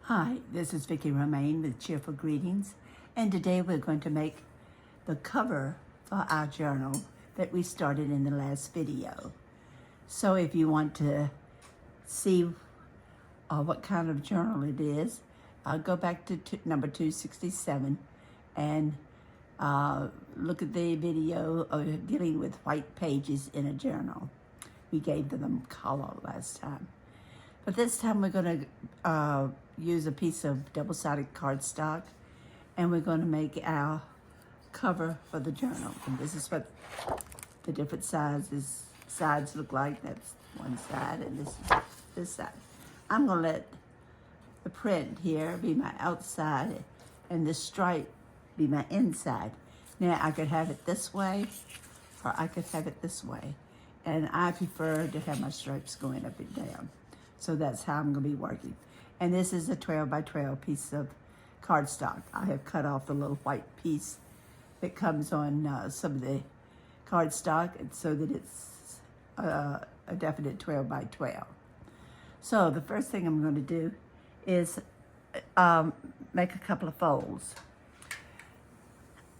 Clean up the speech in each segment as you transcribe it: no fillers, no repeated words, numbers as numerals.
Hi, this is Vicki Romaine with Cheerful Greetings, and today we're going to make the cover for our journal that we started in the last video. So if you want to see what kind of journal it is, go back to number 267 and look at the video of dealing with white pages in a journal. We gave them color last time. But this time we're going to use a piece of double-sided cardstock, and we're going to make our cover for the journal. And this is what the different sides look like. That's one side, and this is this side. I'm going to let the print here be my outside, and this stripe be my inside. Now I could have it this way, or I could have it this way, and I prefer to have my stripes going up and down. So that's how I'm going to be working. And this is a 12 by 12 piece of cardstock. I have cut off the little white piece that comes on some of the cardstock so that it's a definite 12 by 12. So the first thing I'm going to do is make a couple of folds.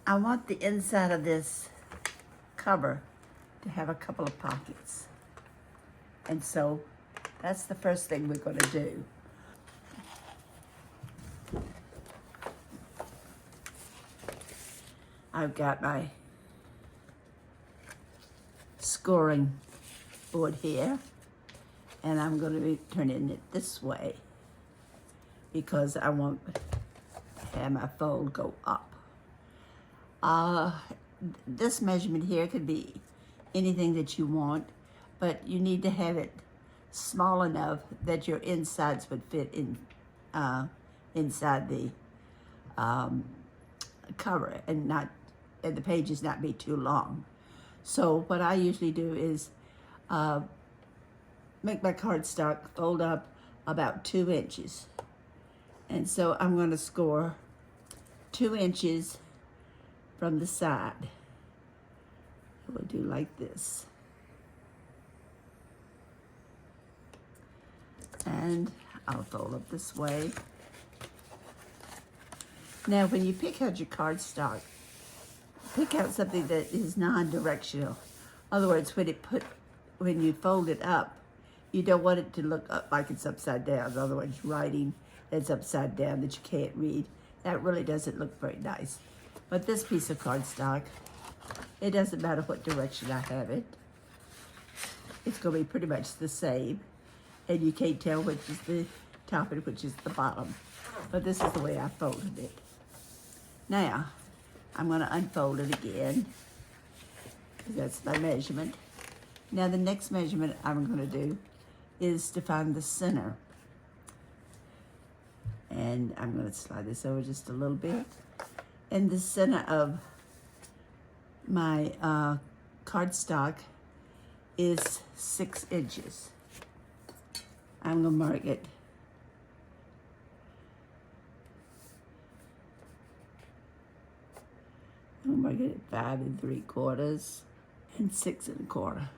I want the inside of this cover to have a couple of pockets. And so that's the first thing we're going to do. I've got my scoring board here, and I'm going to be turning it this way because I want to have my fold go up. This measurement here could be anything that you want, but you need to have it small enough that your insides would fit in inside the cover, and the pages not be too long. So what I usually do is make my cardstock fold up about 2 inches, and so I'm going to score 2 inches from the side. We'll do like this. And I'll fold up this way. Now, when you pick out your cardstock, pick out something that is non-directional. In other words, when you fold it up, you don't want it to look up like it's upside down. In other words, writing that's upside down that you can't read. That really doesn't look very nice. But this piece of cardstock, it doesn't matter what direction I have it. It's going to be pretty much the same. And you can't tell which is the top and which is the bottom. But this is the way I folded it. Now, I'm going to unfold it again, because that's my measurement. Now, the next measurement I'm going to do is to find the center. And I'm going to slide this over just a little bit. And the center of my cardstock is 6 inches. I'm going to mark it. I'm going to mark it at 5 3/4 and 6 1/4.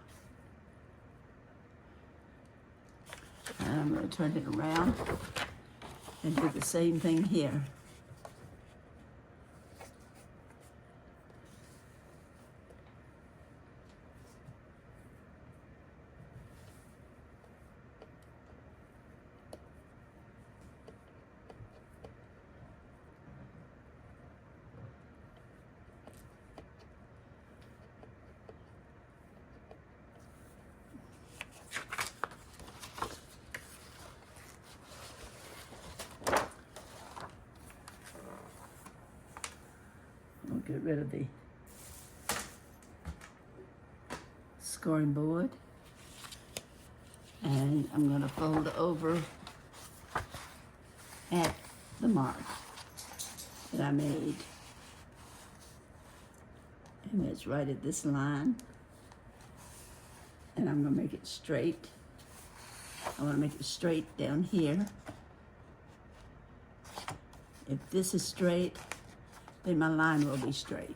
And I'm going to turn it around and do the same thing here. I'll get rid of the scoring board, and I'm going to fold over at the mark that I made, and it's right at this line, and I'm going to make it straight. I want to make it straight down here. If this is straight, then my line will be straight.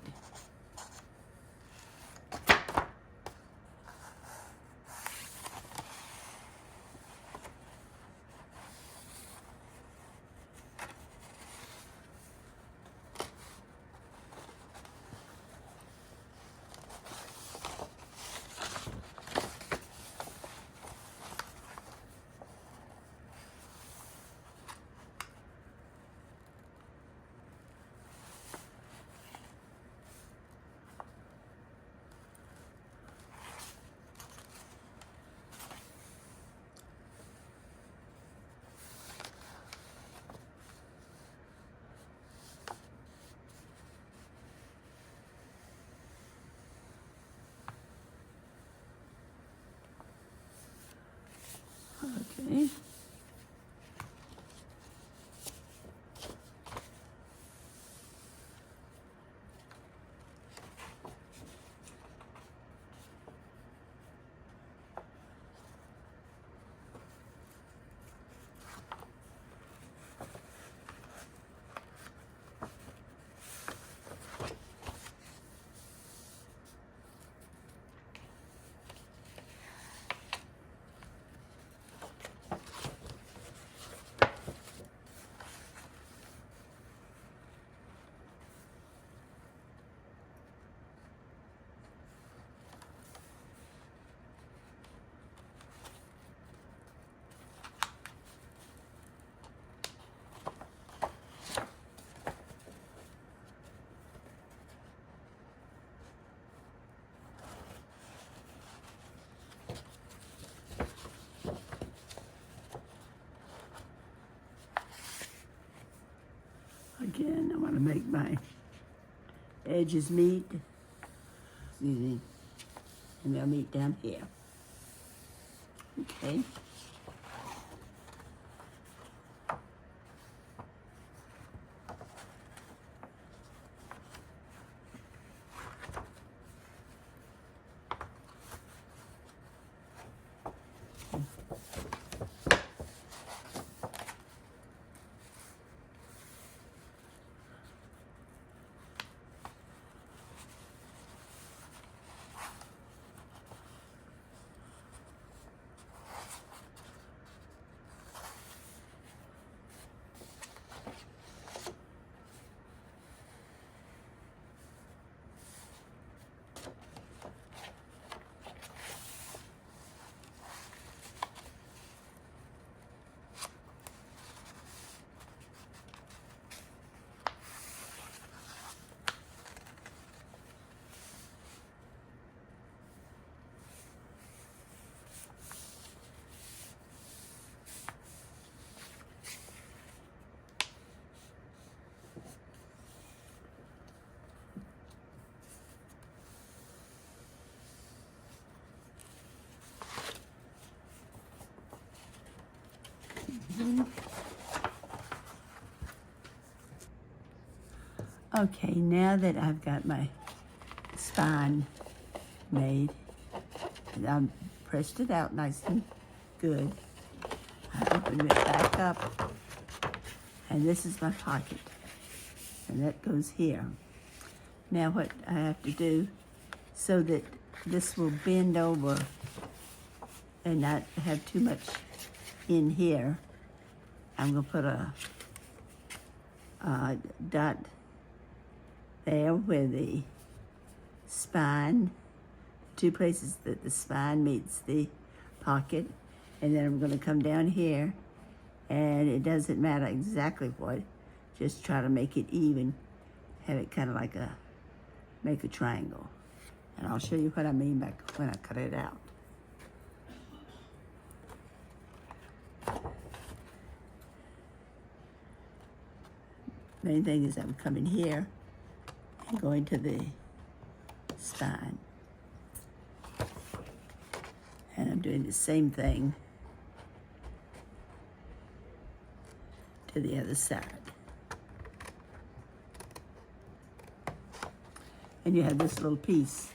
make my edges meet. Excuse me. And they'll meet down here. Okay. Okay, now that I've got my spine made, and I've pressed it out nice and good, I open it back up, and this is my pocket, and that goes here. Now what I have to do, so that this will bend over and not have too much in here, I'm going to put a dot there where the spine, two places that the spine meets the pocket, and then I'm going to come down here, and it doesn't matter exactly what, just try to make it even, have it kind of like make a triangle. And I'll show you what I mean by when I cut it out. Main thing is I'm coming here and going to the spine. And I'm doing the same thing to the other side. And you have this little piece.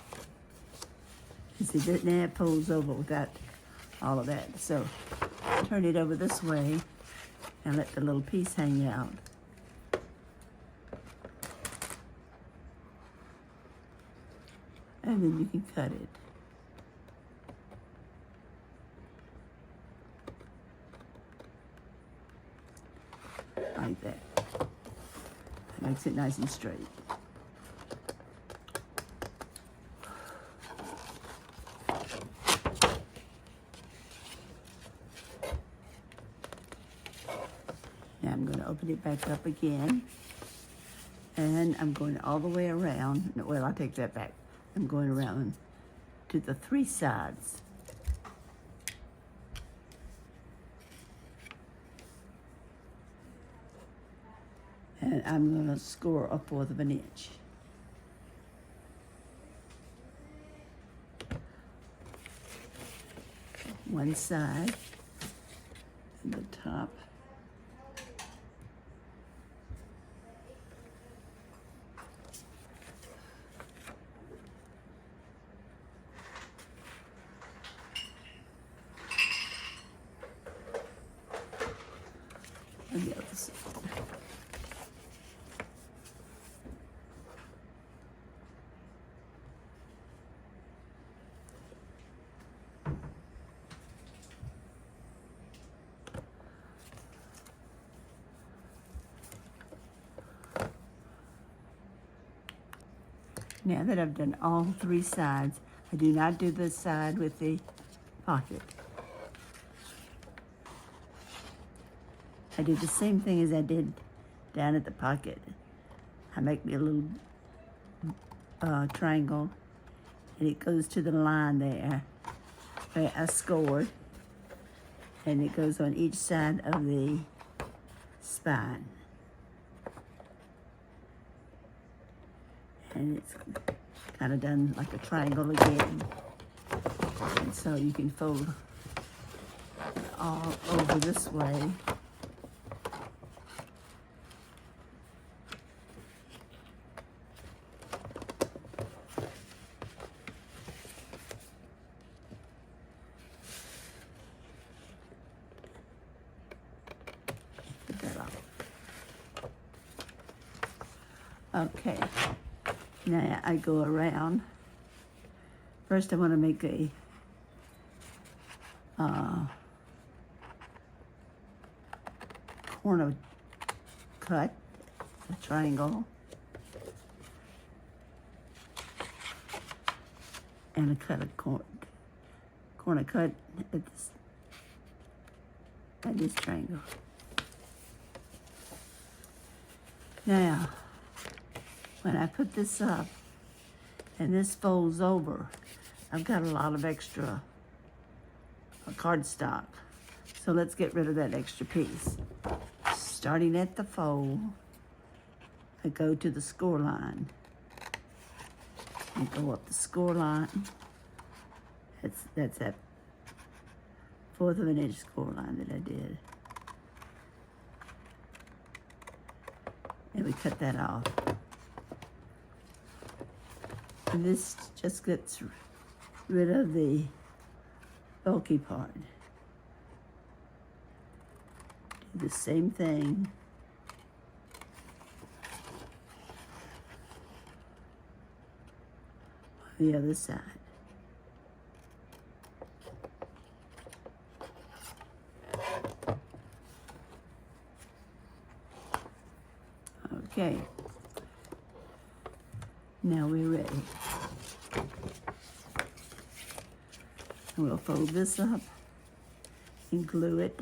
You see that now it folds over without all of that. So turn it over this way and let the little piece hang out. And then you can cut it. Like that. That makes it nice and straight. Now I'm going to open it back up again. And I'm going all the way around. No, well, I'll take that back. I'm going around to the three sides. And I'm going to score a 1/4 of an inch. One side, and the top. And the other side. Now that I've done all three sides, I do not do the side with the pocket. I do the same thing as I did down at the pocket. I make me a little triangle, and it goes to the line there where I scored, and it goes on each side of the spine. and it's kind of done like a triangle again. And so you can fold all over this way. Put that off. Okay, now I go around. First I want to make a corner cut, a triangle, and cut a corner cut at this triangle. Now, when I put this up and this folds over, I've got a lot of extra cardstock. So let's get rid of that extra piece. Starting at the fold, I go to the score line and go up the score line. That's that 1/4 of an inch score line that I did. And we cut that off. And this just gets rid of the bulky part. Do the same thing on the other side. Okay, now we're ready. We'll fold this up and glue it.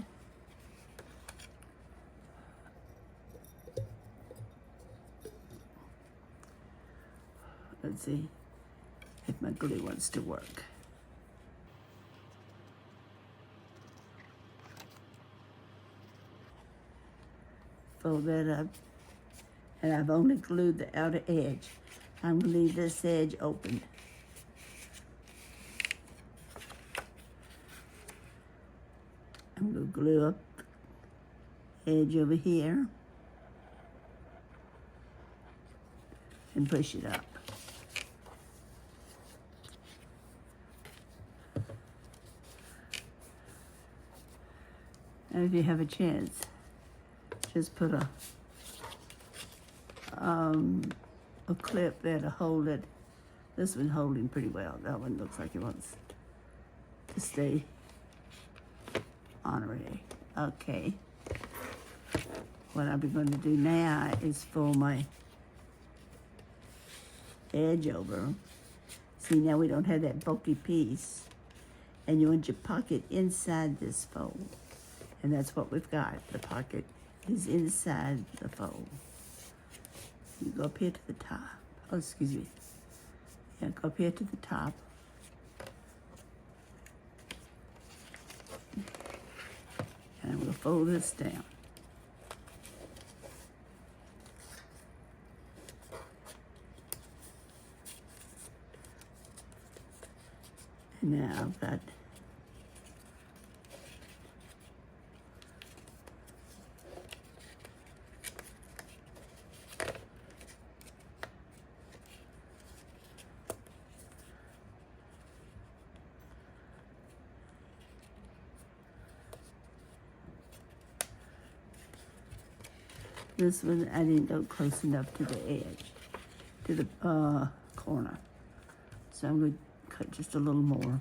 Let's see if my glue wants to work. Fold that up, and I've only glued the outer edge. I'm gonna leave this edge open. I'm gonna glue up the edge over here and push it up. And if you have a chance, just put a clip there to hold it. This one's holding pretty well. That one looks like it wants to stay honorary. Okay. What I'll be going to do now is fold my edge over. See, now we don't have that bulky piece. And you want your pocket inside this fold. And that's what we've got. The pocket is inside the fold. You go up here to the top. Oh, excuse me. Yeah, go up here to the top. And we'll fold this down. And now I've got this one. I didn't go close enough to the edge, to the corner. So I'm going to cut just a little more.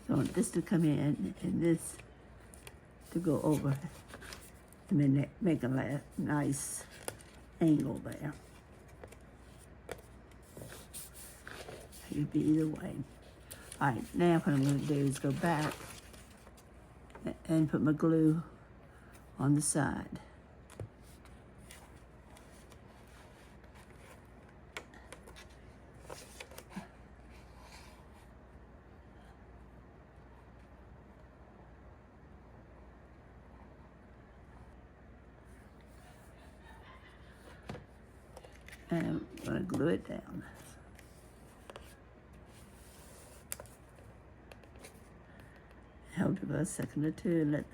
So I want this to come in and this to go over and then make a nice angle there. It could be either way. All right, now what I'm going to do is go back and put my glue on the side. I'm going to glue it down. Hold it for a second or two and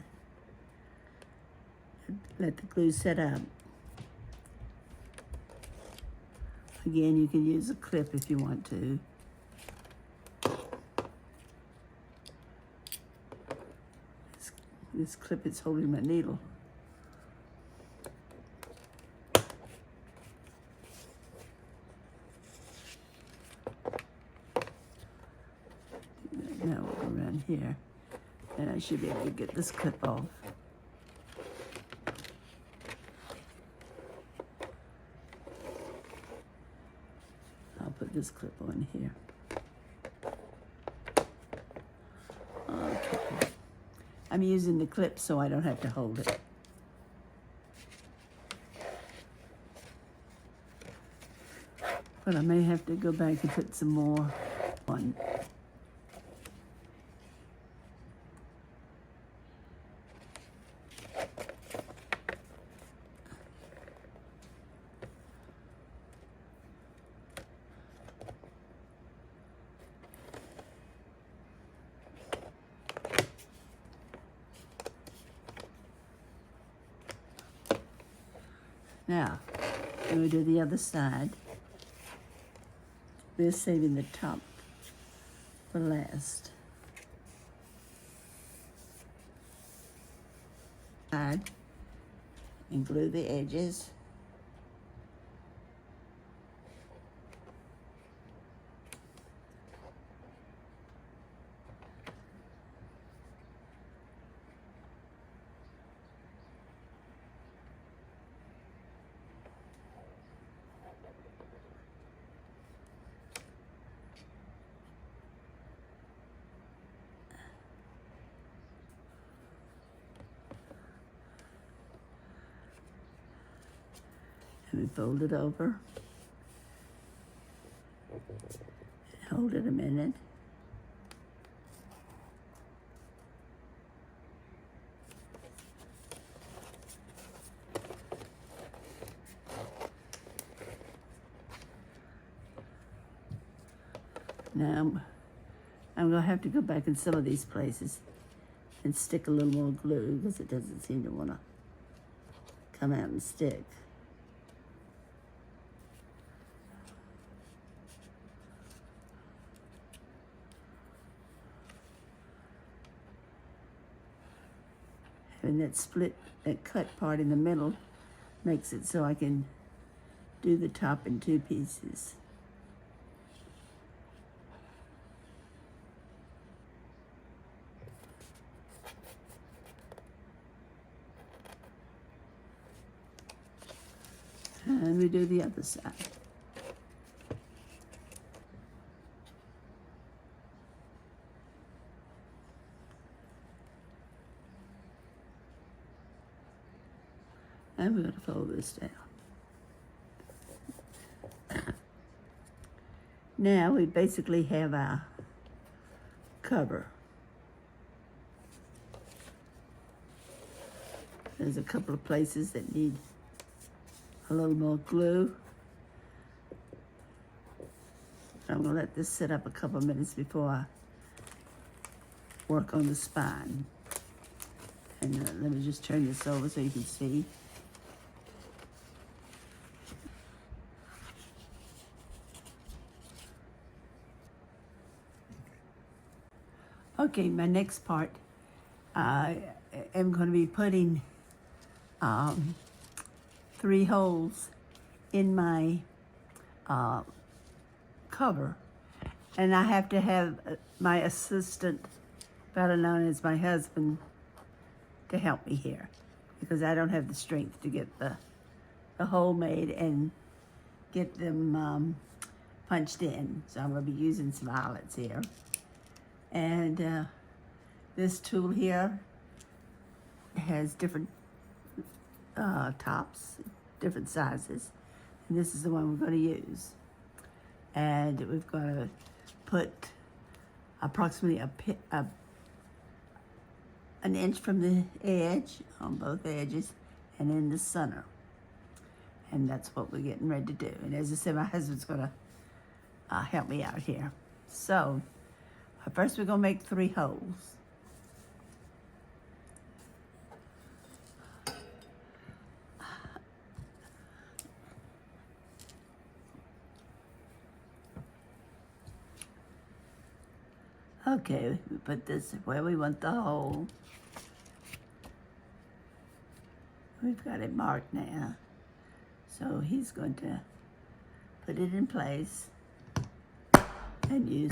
let the glue set up. Again, you can use a clip if you want to. This clip is holding my needle. Now we'll go around here, and I should be able to get this clip off. I'll put this clip on here. Okay. I'm using the clip so I don't have to hold it. But I may have to go back and put some more on. Now, I'm going to do the other side. We're saving the top for last. And glue the edges. And we fold it over. Hold it a minute. Now, I'm going to have to go back in some of these places and stick a little more glue because it doesn't seem to want to come out and stick. And that cut part in the middle makes it so I can do the top in two pieces. And we do the other side. And we're going to fold this down. Now we basically have our cover. There's a couple of places that need a little more glue. I'm going to let this sit up a couple of minutes before I work on the spine. And let me just turn this over so you can see. Okay, my next part, I am going to be putting 3 holes in my cover, and I have to have my assistant, better known as my husband, to help me here because I don't have the strength to get the hole made and get them punched in. So I'm going to be using some eyelets here. And this tool here has different tops, different sizes. And this is the one we're going to use. And we've got to put approximately an inch from the edge on both edges and in the center. And that's what we're getting ready to do. And as I said, my husband's gonna help me out here. So first we're gonna make 3 holes. Okay, we put this where we want the hole. We've got it marked now. So he's going to put it in place and use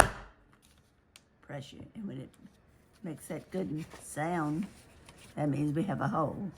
pressure. And when it makes that good sound, that means we have a hole.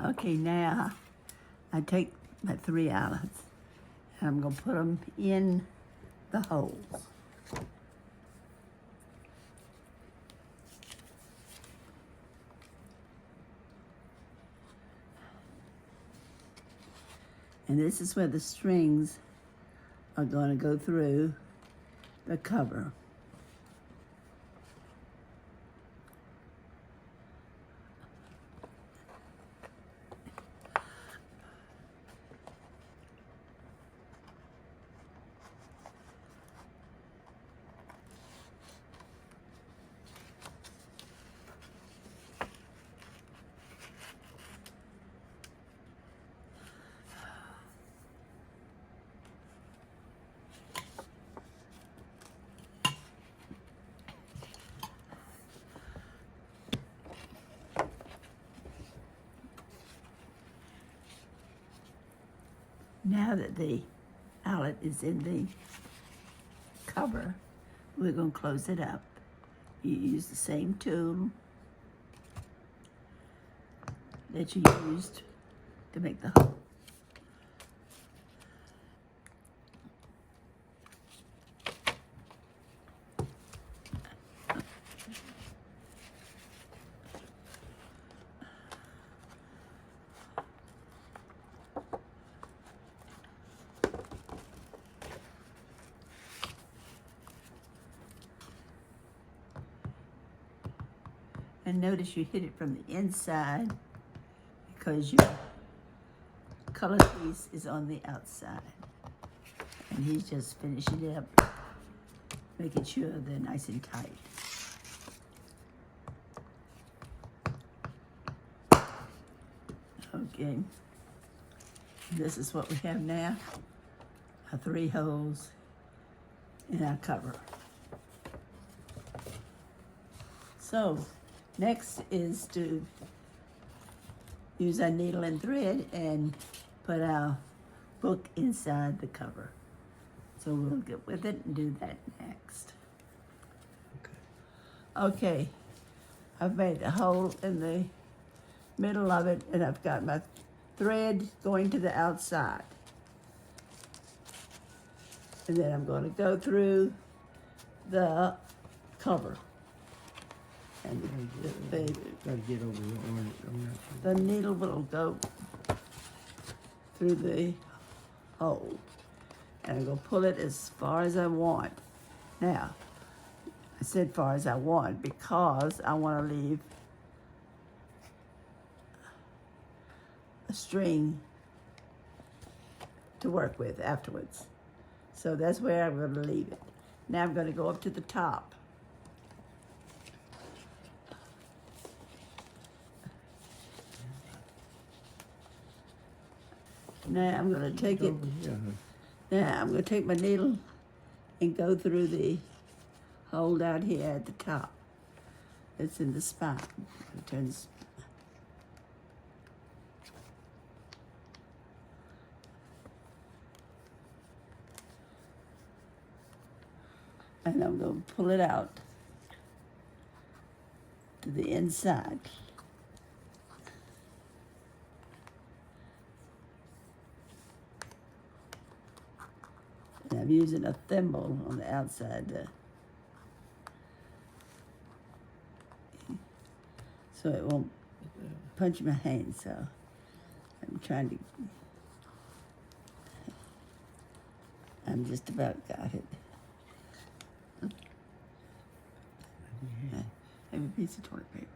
Okay, now I take my 3 eyelets and I'm gonna put them in the holes. And this is where the strings are gonna go through the cover. Now that the eyelet is in the cover, we're going to close it up. You use the same tool that you used to make the hole. And notice you hit it from the inside because your color piece is on the outside. And he's just finishing it up, making sure they're nice and tight. Okay, this is what we have now, our 3 holes in our cover. So, next is to use our needle and thread and put our book inside the cover. So we'll get with it and do that next. Okay, I've made a hole in the middle of it and I've got my thread going to the outside. And then I'm going to go through the cover. And Gotta get over here. the needle will go through the hole. And I'm going to pull it as far as I want. Now, I said far as I want because I want to leave a string to work with afterwards. So that's where I'm going to leave it. Now I'm going to go up to the top. Now I'm going to take it. Now I'm going to take my needle and go through the hole down here at the top. It's in the spine. It turns. And I'm going to pull it out to the inside. And I'm using a thimble on the outside so it won't punch my hand. So I'm trying to, I'm just about got it. Have a piece of toilet paper.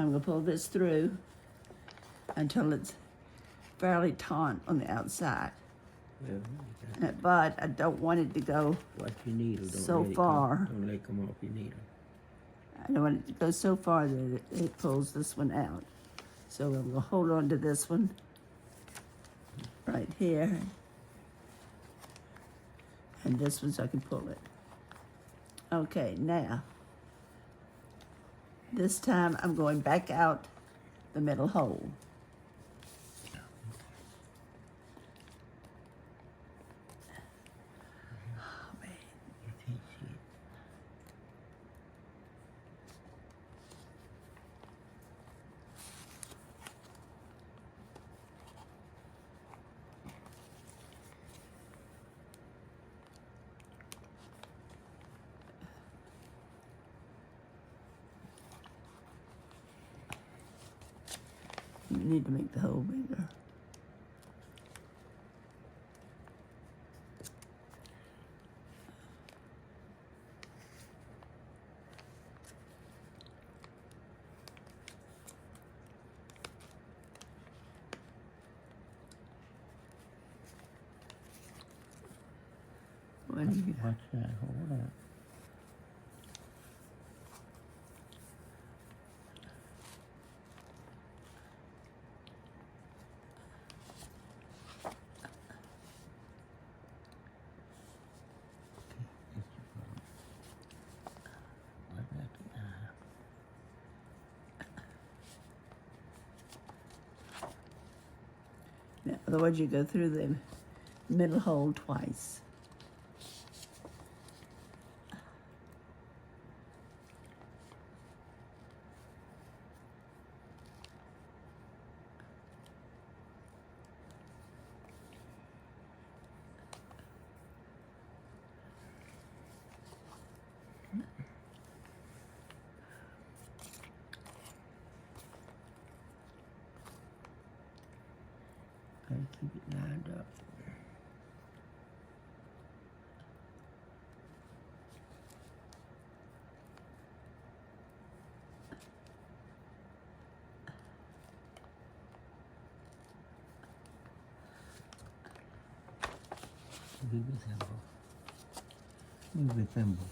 I'm going to pull this through until it's fairly taut on the outside. Well, But I don't want it to go watch your needle. Don't so let it far. Don't let it come off your needle. I don't want it to go so far that it pulls this one out. So I'm going to hold on to this one right here. And this one so I can pull it. Okay, now, this time I'm going back out the middle hole. Oh, man. You can't see it. You need to make the hole bigger. What do you got? Watch that. Hold on. Now, otherwise you go through the middle hole twice. Gotta keep it lined up. Move the thimble. Move the thimble.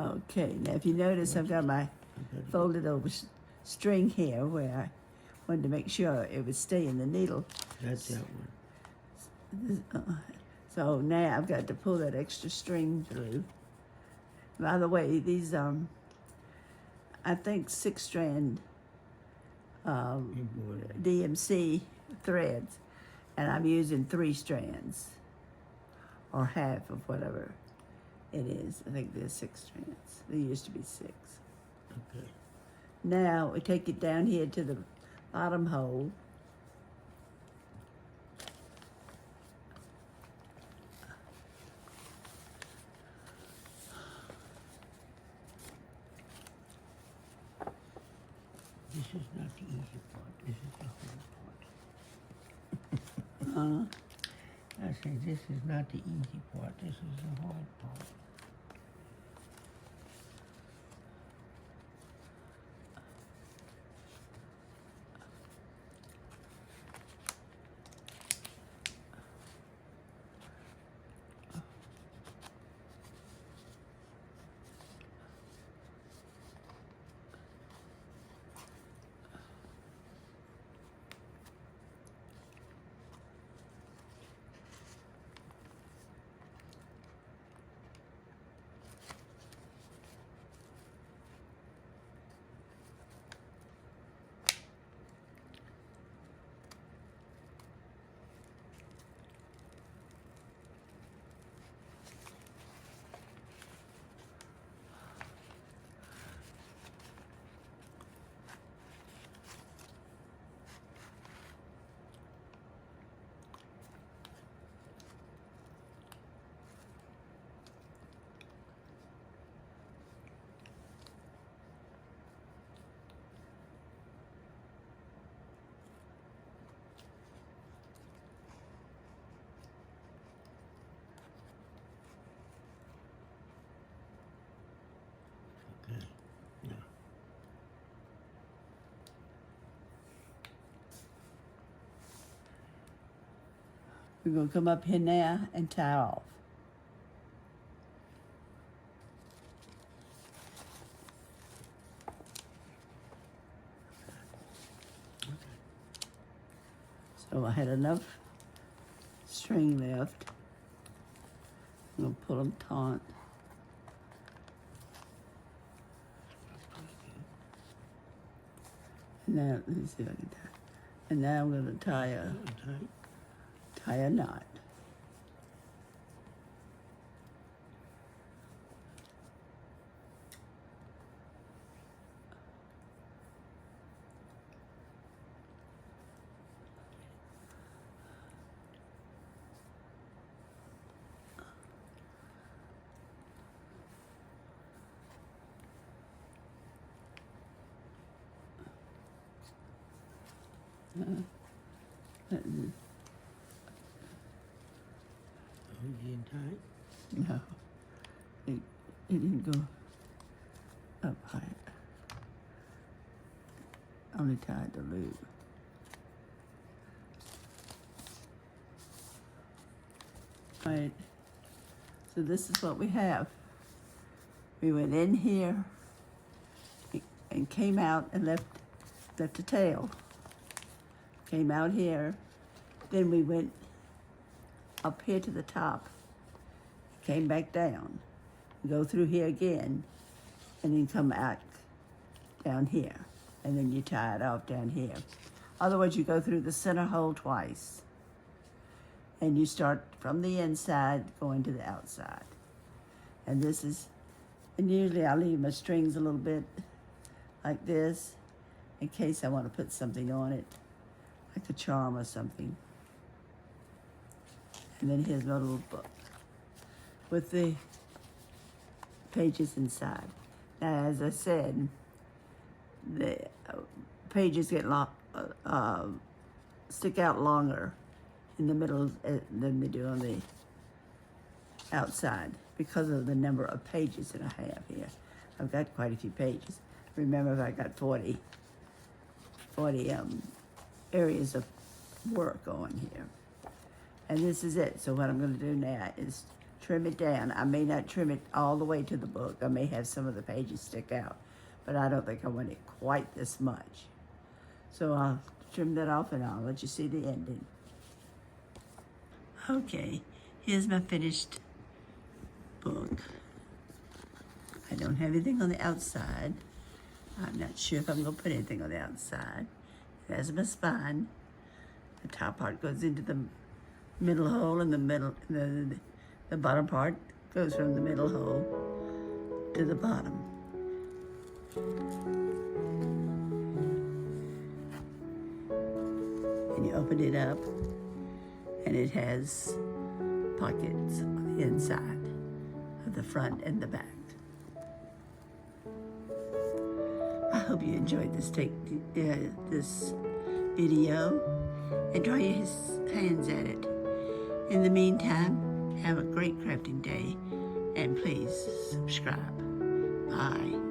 Okay, now if you notice, I've got my folded over string here where I wanted to make sure it would stay in the needle. That's that one. So now I've got to pull that extra string through. By the way, these, I think 6-strand DMC threads, and I'm using 3 strands, or half of whatever it is. I think there's 6 strands. There used to be 6. Okay. Now we take it down here to the bottom hole. This is not the easy part. This is the hard part. I say this is not the easy part. This is the hard part. We're going to come up here now and tie off. So I had enough string left. I'm going to pull them taut. Now, let me see if I can tie. And now I'm going to tie a knot. Getting tight? No, it didn't go up high. Only tied the loop. All right, so this is what we have. We went in here and came out and left the tail. Came out here, then we went up here to the top, came back down, go through here again, and then come out down here, and then you tie it off down here. Otherwise, you go through the center hole twice, and you start from the inside going to the outside. And this is, and usually I leave my strings a little bit like this, in case I want to put something on it, like a charm or something. And then here's my little book with the pages inside. Now, as I said, the pages get stick out longer in the middle than they do on the outside because of the number of pages that I have here. I've got quite a few pages. Remember, I got 40 areas of work on here. And this is it. So what I'm going to do now is trim it down. I may not trim it all the way to the book. I may have some of the pages stick out, but I don't think I want it quite this much. So I'll trim that off and I'll let you see the ending. Okay, here's my finished book. I don't have anything on the outside. I'm not sure if I'm going to put anything on the outside. It has my spine. The top part goes into the middle hole, and the bottom part goes from the middle hole to the bottom. And you open it up, and it has pockets on the inside of the front and the back. I hope you enjoyed this this video and try your hands at it. In the meantime, have a great crafting day and please subscribe. Bye.